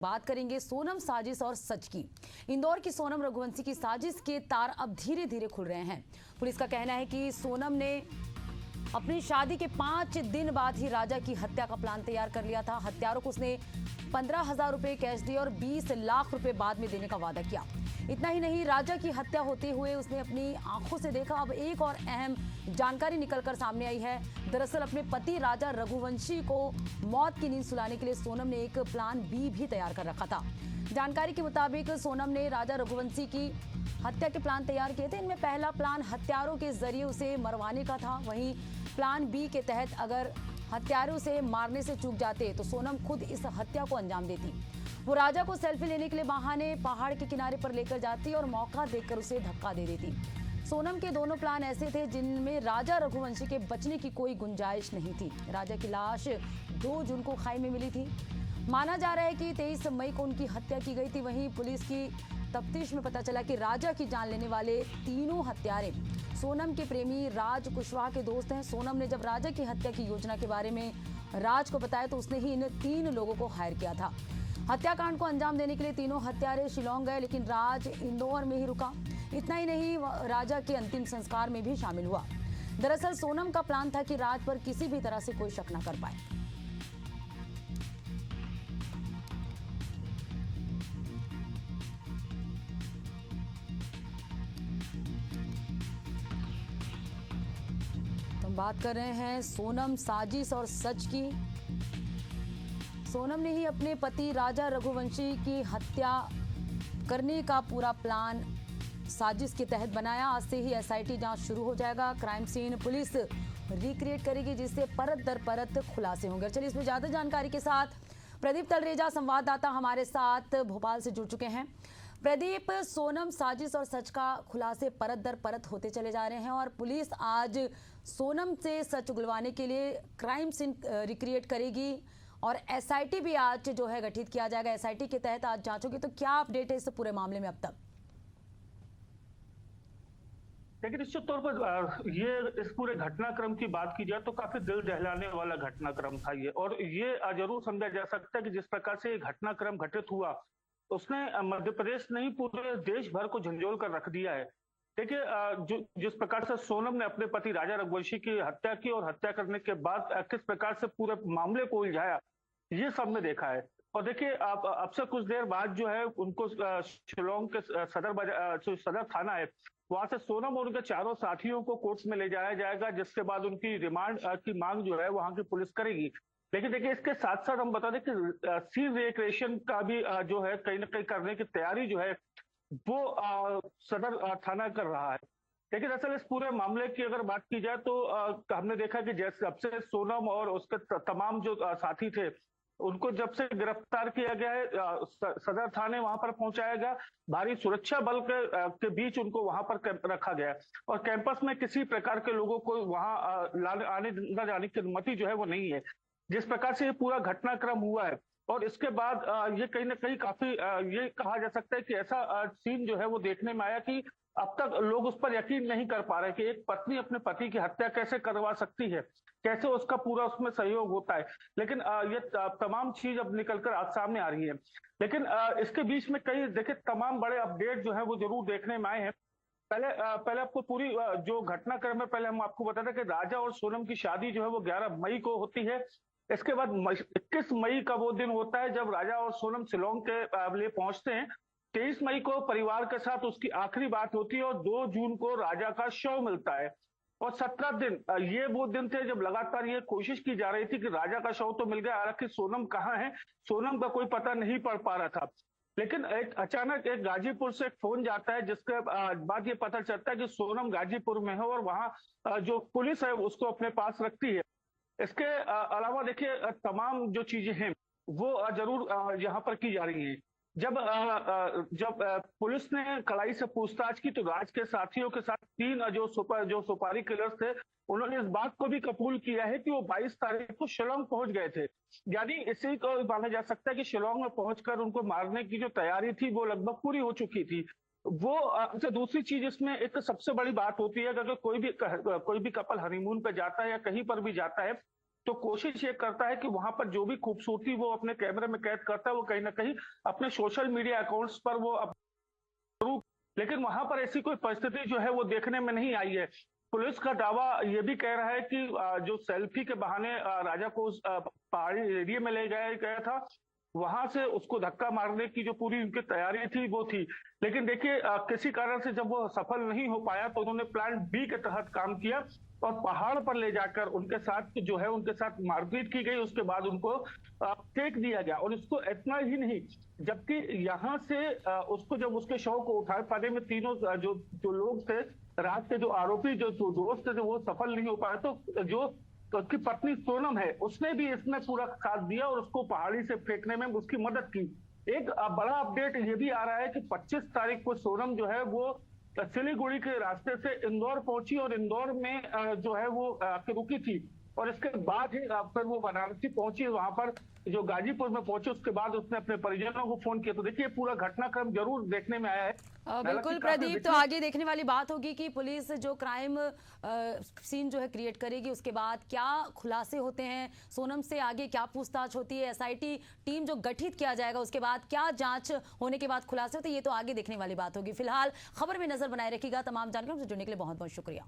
बात करेंगे सोनम साजिश और सच की। इंदौर की सोनम रघुवंशी की साजिश के तार अब धीरे धीरे खुल रहे हैं। पुलिस का कहना है कि सोनम ने अपनी शादी के 5 दिन बाद ही राजा की हत्या का प्लान तैयार कर लिया था। हत्यारों को उसने 15,000 रुपए कैश दिए और 20 लाख रुपए बाद में देने का वादा किया। इतना ही नहीं, राजा की हत्या होते हुए उसने अपनी आंखों से देखा। अब एक और अहम जानकारी निकलकर सामने आई है। दरअसल अपने पति राजा रघुवंशी को मौत की नींद सुलाने के लिए सोनम ने एक प्लान बी भी तैयार कर रखा था। जानकारी के मुताबिक सोनम ने राजा रघुवंशी की हत्या के प्लान तैयार किए थे। इनमें पहला प्लान हत्यारों के जरिए उसे मरवाने का था। वहीं प्लान बी के तहत अगर हत्यारों से मारने से चूक जाते तो सोनम खुद इस हत्या को अंजाम देती। वो राजा को सेल्फी लेने के लिए बहाने पहाड़ के किनारे पर लेकर जाती और मौका देखकर उसे धक्का दे देती। सोनम के दोनों प्लान ऐसे थे जिनमें राजा रघुवंशी के बचने की कोई गुंजाइश नहीं थी। राजा की लाश 2 जून को खाई में मिली थी। माना जा रहा है कि 23 मई को उनकी हत्या की गई थी। वहीं पुलिस की तफ्तीश में पता चला कि राजा की जान लेने वाले तीनों हत्यारे सोनम के प्रेमी राज कुशवाहा के दोस्त हैं। सोनम ने जब राजा की हत्या की योजना के बारे में राज को बताया तो उसने ही इन 3 लोगों को हायर किया था। हत्याकांड को अंजाम देने के लिए तीनों हत्यारे शिलोंग गए, लेकिन राज इंदौर में ही रुका। इतना ही नहीं, राजा के अंतिम संस्कार में भी शामिल हुआ। दरअसल सोनम का प्लान था कि राज पर किसी भी तरह से कोई शक न कर पाए। तो हम बात कर रहे हैं सोनम साजिश और सच की। सोनम ने ही अपने पति राजा रघुवंशी की हत्या करने का पूरा प्लान साजिश के तहत बनाया। आज से ही एसआईटी जांच शुरू हो जाएगा। क्राइम सीन पुलिस रिक्रिएट करेगी, जिससे परत दर परत खुलासे होंगे। चलिए, इसमें ज्यादा जानकारी के साथ प्रदीप तलरेजा संवाददाता हमारे साथ भोपाल से जुड़ चुके हैं। प्रदीप, सोनम साजिश और सच का खुलासे परत दर परत होते चले जा रहे हैं और पुलिस आज सोनम से सच उगलवाने के लिए क्राइम सीन रिक्रिएट करेगी और एसआईटी भी आज जो है गठित किया जाएगा। एसआईटी के तहत आज जांच होगी। तो क्या अपडेट है इस पूरे मामले में अब तक? लेकिन निश्चित तौर पर ये इस पूरे घटनाक्रम की बात की जाए तो काफी दिल दहलाने वाला घटनाक्रम था ये। और ये जरूर समझा जा सकता है कि जिस प्रकार से ये घटनाक्रम घटित हुआ उसने मध्य प्रदेश नहीं पूरे देश भर को झंझोल कर रख दिया है। देखिए, जिस प्रकार से सोनम ने अपने पति राजा रघुवंशी की हत्या की और हत्या करने के बाद किस प्रकार से पूरे मामले को उलझाया, ये सबने देखा है। और देखिए, अब से कुछ देर बाद जो है उनको शिलोंग के सदर थाना है, वहां से सोनम और उनके चारों साथियों को कोर्ट में ले जाया जाएगा, जिसके बाद उनकी रिमांड की मांग जो है वहां की पुलिस करेगी। लेकिन देखिए, इसके साथ साथ हम बता दें कि सीन रिक्रिएशन का भी जो है कहीं ना कहीं करने की तैयारी जो है वो सदर थाना कर रहा है। लेकिन असल इस पूरे मामले की अगर बात की जाए तो हमने देखा कि जैसे जब से सोनम और उसके तमाम जो साथी थे उनको जब से गिरफ्तार किया गया है, सदर थाने वहां पर पहुंचाया गया। भारी सुरक्षा बल के बीच उनको वहां पर रखा गया और कैंपस में किसी प्रकार के लोगों को वहां आने न जाने की अनुमति जो है वो नहीं है। जिस प्रकार से ये पूरा घटनाक्रम हुआ है और इसके बाद ये कहीं ना कहीं काफी ये कहा जा सकता है कि ऐसा सीन जो है वो देखने में आया कि अब तक लोग उस पर यकीन नहीं कर पा रहे कि एक पत्नी अपने पति की हत्या कैसे करवा सकती है, कैसे उसका पूरा उसमें सहयोग होता है। लेकिन ये तमाम चीज अब निकलकर आज सामने आ रही है। लेकिन इसके बीच में कई देखिए तमाम बड़े अपडेट जो है वो जरूर देखने में आए हैं। पहले आपको पूरी जो घटनाक्रम है, पहले हम आपको बता दें कि राजा और सोनम की शादी जो है वो 11 मई को होती है। इसके बाद 21 मई का वो दिन होता है जब राजा और सोनम शिलोंग के लिए पहुंचते हैं। 23 मई को परिवार के साथ उसकी आखिरी बात होती है और 2 जून को राजा का शव मिलता है। और 17 दिन ये वो दिन थे जब लगातार ये कोशिश की जा रही थी कि राजा का शव तो मिल गया, हालांकि सोनम कहाँ है, सोनम का कोई पता नहीं पड़ पा रहा था। लेकिन एक अचानक एक गाजीपुर से एक फोन जाता है, जिसके बाद ये पता चलता है कि सोनम गाजीपुर में है और वहां जो पुलिस है उसको अपने पास रखती है। इसके अलावा देखिए तमाम जो चीजें हैं वो जरूर यहाँ पर की जा रही हैं। जब पुलिस ने कड़ाई से पूछताछ की तो राज के साथियों के साथ 3 जो सुपारी किलर्स थे, उन्होंने इस बात को भी कबूल किया है कि वो 22 तारीख को शिलोंग पहुंच गए थे। यानी इसी को माना जा सकता है कि शिलोंग में पहुंचकर उनको मारने की जो तैयारी थी वो लगभग पूरी हो चुकी थी। वो अच्छा, दूसरी चीज इसमें एक सबसे बड़ी बात होती है कि अगर कोई भी कपल हनीमून पे जाता है या कहीं पर भी जाता है तो कोशिश ये करता है कि वहां पर जो भी खूबसूरती वो अपने कैमरे में कैद करता है वो कहीं ना कहीं अपने सोशल मीडिया अकाउंट्स पर वो लेकिन वहां पर ऐसी कोई परिस्थिति जो है वो देखने में नहीं आई है। पुलिस का दावा ये भी कह रहा है कि जो सेल्फी के बहाने राजा को उस पहाड़ी एरिया में ले जाया गया था, वहां से उसको धक्का मारने की जो पूरी उनकी तैयारी थी वो थी। लेकिन देखिए किसी कारण से जब वो सफल नहीं हो पाया तो उन्होंने प्लान बी के तहत काम किया और पहाड़ पर ले जाकर उनके साथ जो है उनके साथ मारपीट की गई। उसके बाद उनको फेंक दिया गया और इसको इतना ही नहीं, जबकि यहाँ से उसको जब उसके शव को उठा पाने में तीनों जो जो लोग थे, रात के जो आरोपी जो दोस्त थे वो सफल नहीं हो पाए, तो जो तो उसकी पत्नी सोनम है उसने भी इसमें पूरा साथ दिया और उसको पहाड़ी से फेंकने में उसकी मदद की। एक बड़ा अपडेट ये भी आ रहा है कि 25 तारीख को सोनम जो है वो सिलीगुड़ी के रास्ते से इंदौर पहुंची और इंदौर में जो है वो रुकी थी और इसके बाद ही फिर वो वाराणसी पहुंची। वहां पर जो गाजीपुर में पहुंचे उसके बाद उसने अपने परिजनों को फोन किया। तो देखिए पूरा घटनाक्रम जरूर देखने में आया है। बिल्कुल प्रदीप, तो आगे देखने वाली बात होगी कि पुलिस जो क्राइम सीन जो है क्रिएट करेगी, उसके बाद क्या खुलासे होते हैं, सोनम से आगे क्या पूछताछ होती है, एसआईटी टीम जो गठित किया जाएगा उसके बाद क्या जांच होने के बाद खुलासे होते हैं, ये तो आगे देखने वाली बात होगी। फिलहाल खबर में नजर बनाए रखिएगा। तमाम जानकारियों से जुड़ने के लिए बहुत बहुत शुक्रिया।